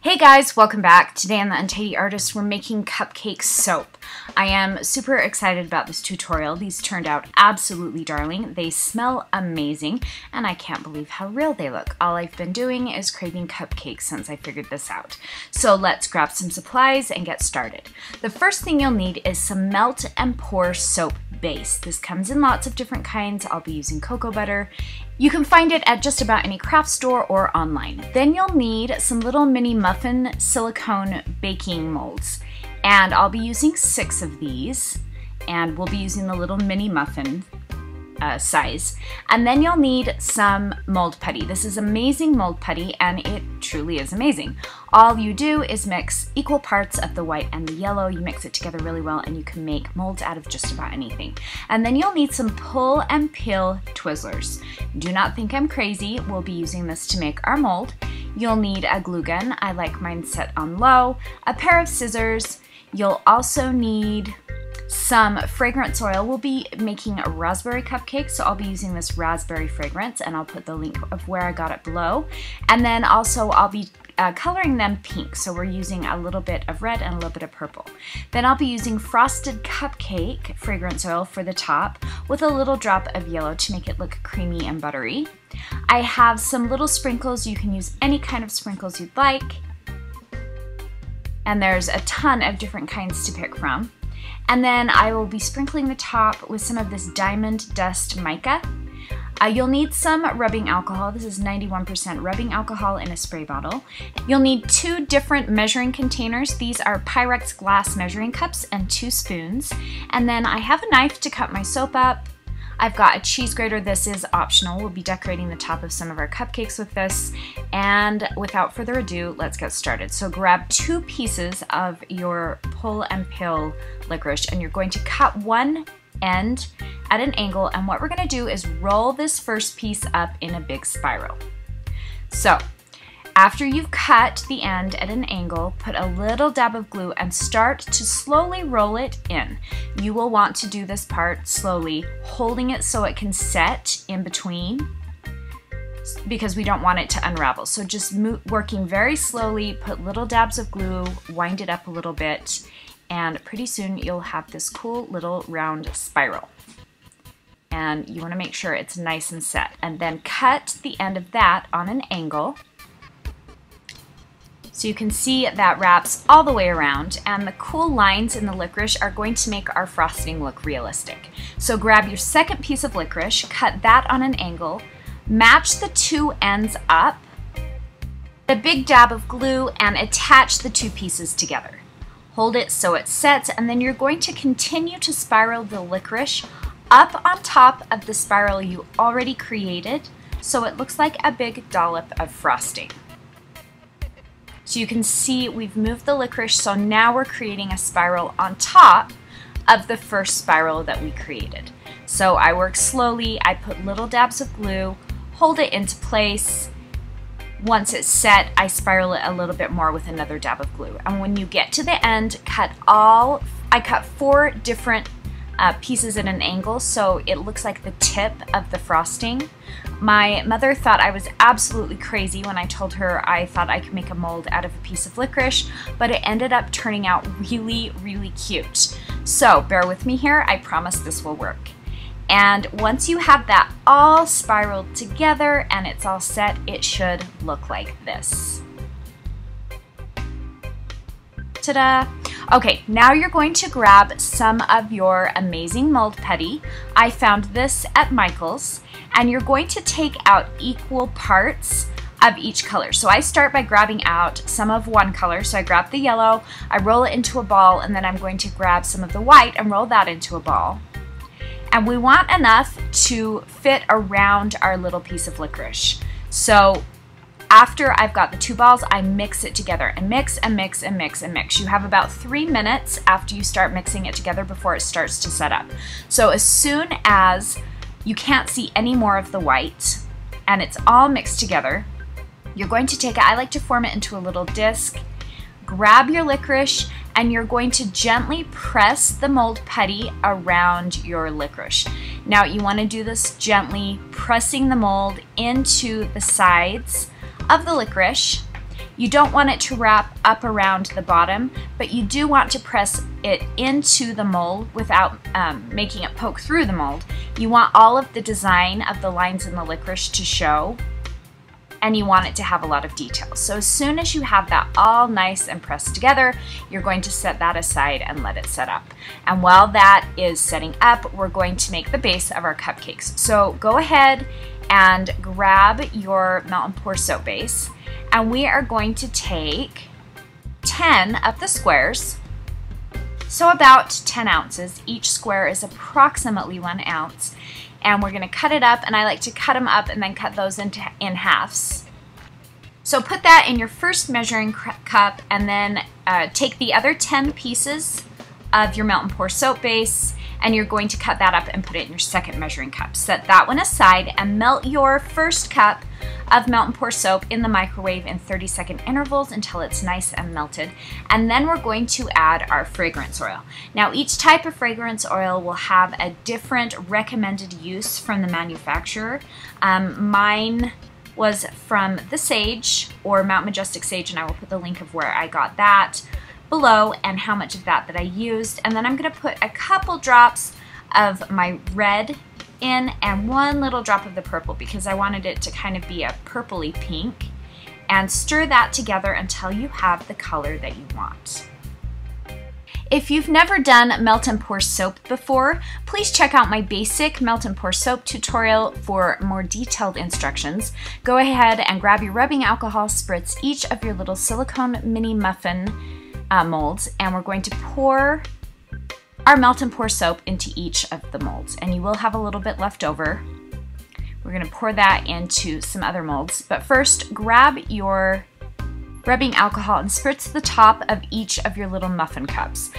Hey guys, welcome back. Today on the Untitled Artist, we're making cupcake soap. I am super excited about this tutorial. These turned out absolutely darling. They smell amazing, and I can't believe how real they look. All I've been doing is craving cupcakes since I figured this out. So let's grab some supplies and get started. The first thing you'll need is some melt and pour soap base. This comes in lots of different kinds. I'll be using cocoa butter. You can find it at just about any craft store or online. Then you'll need some little mini muffin silicone baking molds. And I'll be using 6 of these, and we'll be using the little mini muffin size. And then you'll need some mold putty. This is amazing mold putty, and it truly is amazing. All you do is mix equal parts of the white and the yellow. You mix it together really well, and you can make molds out of just about anything. And then you'll need some pull and peel Twizzlers. Do not think I'm crazy. We'll be using this to make our mold. You'll need a glue gun. I like mine set on low. A pair of scissors. You'll also need some fragrance oil. We'll be making a raspberry cupcake, so I'll be using this raspberry fragrance, and I'll put the link of where I got it below. And then also I'll be coloring them pink, so we're using a little bit of red and a little bit of purple. Then I'll be using frosted cupcake fragrance oil for the top with a little drop of yellow to make it look creamy and buttery. I have some little sprinkles. You can use any kind of sprinkles you'd like. And there's a ton of different kinds to pick from. And then I will be sprinkling the top with some of this diamond dust mica. You'll need some rubbing alcohol. This is 91% rubbing alcohol in a spray bottle. You'll need 2 different measuring containers. These are Pyrex glass measuring cups and 2 spoons. And then I have a knife to cut my soap up. I've got a cheese grater. This is optional. We'll be decorating the top of some of our cupcakes with this. And without further ado, let's get started. So grab 2 pieces of your pull and peel licorice, and you're going to cut one end at an angle. And what we're going to do is roll this first piece up in a big spiral. So after you've cut the end at an angle, put a little dab of glue and start to slowly roll it in. You will want to do this part slowly, holding it so it can set in between, because we don't want it to unravel. So just working very slowly, put little dabs of glue, wind it up a little bit, and pretty soon you'll have this cool little round spiral. And you want to make sure it's nice and set. And then cut the end of that on an angle. So you can see that wraps all the way around, and the cool lines in the licorice are going to make our frosting look realistic. So grab your second piece of licorice, cut that on an angle, match the 2 ends up, a big dab of glue, and attach the 2 pieces together. Hold it so it sets, and then you're going to continue to spiral the licorice up on top of the spiral you already created, so it looks like a big dollop of frosting. So you can see we've moved the licorice, so now we're creating a spiral on top of the first spiral that we created. So I work slowly, I put little dabs of glue, hold it into place. Once it's set, I spiral it a little bit more with another dab of glue. And when you get to the end, I cut 4 different pieces at an angle, so it looks like the tip of the frosting. My mother thought I was absolutely crazy when I told her I thought I could make a mold out of a piece of licorice, but it ended up turning out really, really cute. So bear with me here, I promise this will work. And once you have that all spiraled together and it's all set, it should look like this. Ta-da! Okay, now you're going to grab some of your amazing mold putty. I found this at Michael's, and you're going to take out equal parts of each color. So I start by grabbing out some of one color. So I grab the yellow, I roll it into a ball, and then I'm going to grab some of the white and roll that into a ball. And we want enough to fit around our little piece of licorice. So after I've got the 2 balls, I mix it together and mix and mix and mix and mix. You have about 3 minutes after you start mixing it together before it starts to set up. So as soon as you can't see any more of the white and it's all mixed together, you're going to take it, I like to form it into a little disc, grab your licorice, and you're going to gently press the mold putty around your licorice. Now you want to do this gently, pressing the mold into the sides of the licorice, You don't want it to wrap up around the bottom, but you do want to press it into the mold without making it poke through the mold. You want all of the design of the lines in the licorice to show, and you want it to have a lot of detail. So as soon as you have that all nice and pressed together, you're going to set that aside and let it set up. And while that is setting up, we're going to make the base of our cupcakes. So go ahead and grab your melt and pour soap base, and we are going to take 10 of the squares, so about 10 ounces. Each square is approximately 1 ounce. And we're gonna cut it up, and I like to cut them up and then cut those in halves. So put that in your first measuring cup, and then take the other 10 pieces of your melt and pour soap base, and you're going to cut that up and put it in your second measuring cup. Set that one aside and melt your first cup of melt and pour soap in the microwave in 30-second intervals until it's nice and melted. And then we're going to add our fragrance oil. Now, each type of fragrance oil will have a different recommended use from the manufacturer. Mine was from the Sage, or Mount Majestic Sage, and I will put the link of where I got that below and how much of that I used. And then I'm gonna put a couple drops of my red in and 1 little drop of the purple, because I wanted it to kind of be a purpley pink, and stir that together until you have the color that you want. If you've never done melt and pour soap before, please check out my basic melt and pour soap tutorial for more detailed instructions. Go ahead and grab your rubbing alcohol, spritz each of your little silicone mini muffin molds, and we're going to pour our melt and pour soap into each of the molds, and you will have a little bit left over. We're going to pour that into some other molds, but first grab your rubbing alcohol and spritz the top of each of your little muffin cups.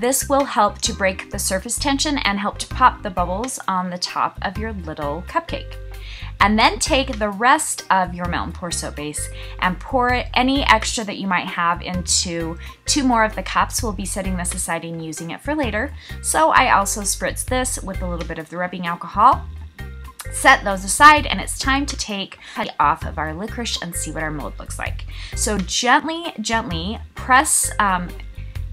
This will help to break the surface tension and help to pop the bubbles on the top of your little cupcake. And then take the rest of your melt and pour soap base and pour any extra that you might have into 2 more of the cups. We'll be setting this aside and using it for later. So I also spritz this with a little bit of the rubbing alcohol. Set those aside, and it's time to take off of our licorice and see what our mold looks like. So gently press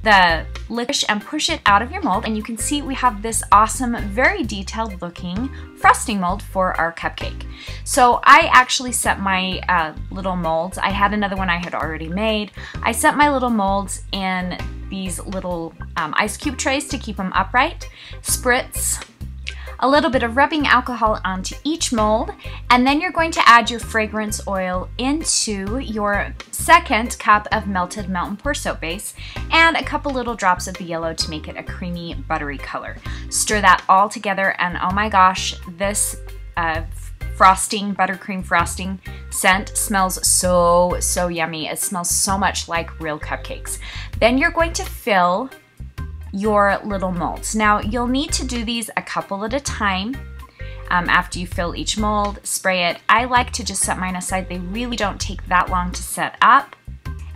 the licorice and push it out of your mold, and you can see we have this awesome, very detailed looking frosting mold for our cupcake. So I actually set my little molds. I had another one I had already made. I set my little molds in these little ice cube trays to keep them upright. Spritz a little bit of rubbing alcohol onto each mold, and then you're going to add your fragrance oil into your second cup of melted melt and pour soap base, and a couple little drops of the yellow to make it a creamy, buttery color. Stir that all together, and oh my gosh, this frosting, buttercream frosting scent smells so yummy. It smells so much like real cupcakes. Then you're going to fill your little molds. Now, you'll need to do these a couple at a time. After you fill each mold, spray it. I like to just set mine aside. They really don't take that long to set up.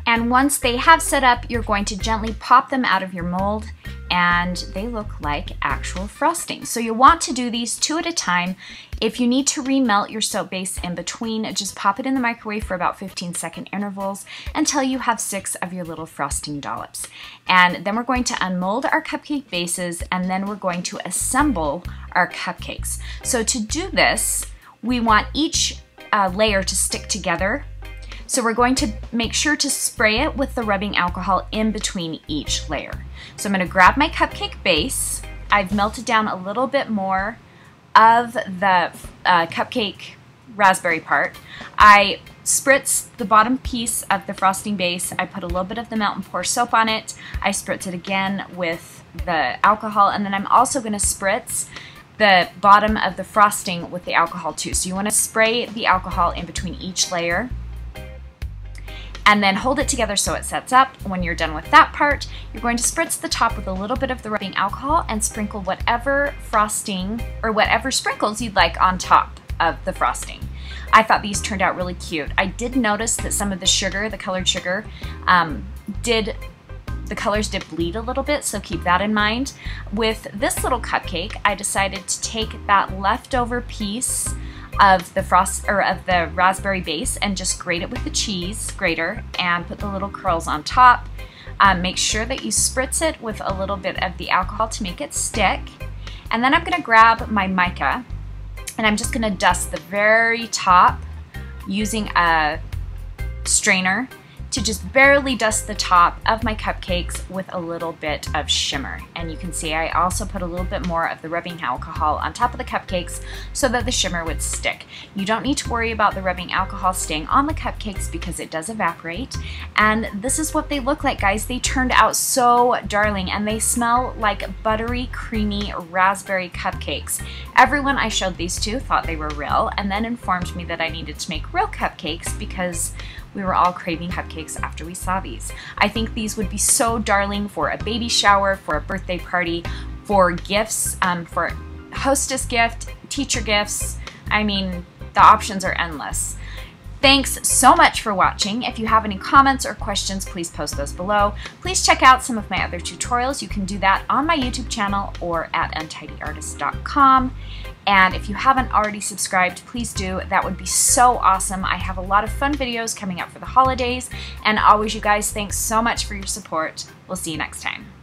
And once they have set up, you're going to gently pop them out of your mold, and they look like actual frosting. So you want to do these 2 at a time. If you need to remelt your soap base in between, just pop it in the microwave for about 15-second intervals until you have 6 of your little frosting dollops. And then we're going to unmold our cupcake bases, and then we're going to assemble our cupcakes. So to do this, we want each layer to stick together. So we're going to make sure to spray it with the rubbing alcohol in between each layer. So I'm going to grab my cupcake base. I've melted down a little bit more of the cupcake raspberry part. I spritz the bottom piece of the frosting base. I put a little bit of the melt and pour soap on it. I spritz it again with the alcohol, and then I'm also going to spritz the bottom of the frosting with the alcohol too. So you want to spray the alcohol in between each layer, and then hold it together so it sets up. When you're done with that part, you're going to spritz the top with a little bit of the rubbing alcohol and sprinkle whatever frosting or whatever sprinkles you'd like on top of the frosting. I thought these turned out really cute. I did notice that some of the sugar, the colored sugar, the colors did bleed a little bit, so keep that in mind. With this little cupcake, I decided to take that leftover piece of the the raspberry base and just grate it with the cheese grater and put the little curls on top. Make sure that you spritz it with a little bit of the alcohol to make it stick. And then I'm gonna grab my mica and I'm just gonna dust the very top using a strainer to just barely dust the top of my cupcakes with a little bit of shimmer. And you can see I also put a little bit more of the rubbing alcohol on top of the cupcakes so that the shimmer would stick. You don't need to worry about the rubbing alcohol staying on the cupcakes because it does evaporate. And this is what they look like, guys. They turned out so darling and they smell like buttery, creamy raspberry cupcakes. Everyone I showed these to thought they were real and then informed me that I needed to make real cupcakes because we were all craving cupcakes after we saw these. I think these would be so darling for a baby shower, for a birthday party, for gifts, for hostess gift, teacher gifts. I mean, the options are endless. Thanks so much for watching. If you have any comments or questions, please post those below. Please check out some of my other tutorials. You can do that on my YouTube channel or at untitledartist.com. And if you haven't already subscribed, please do. That would be so awesome. I have a lot of fun videos coming up for the holidays. And always, you guys, thanks so much for your support. We'll see you next time.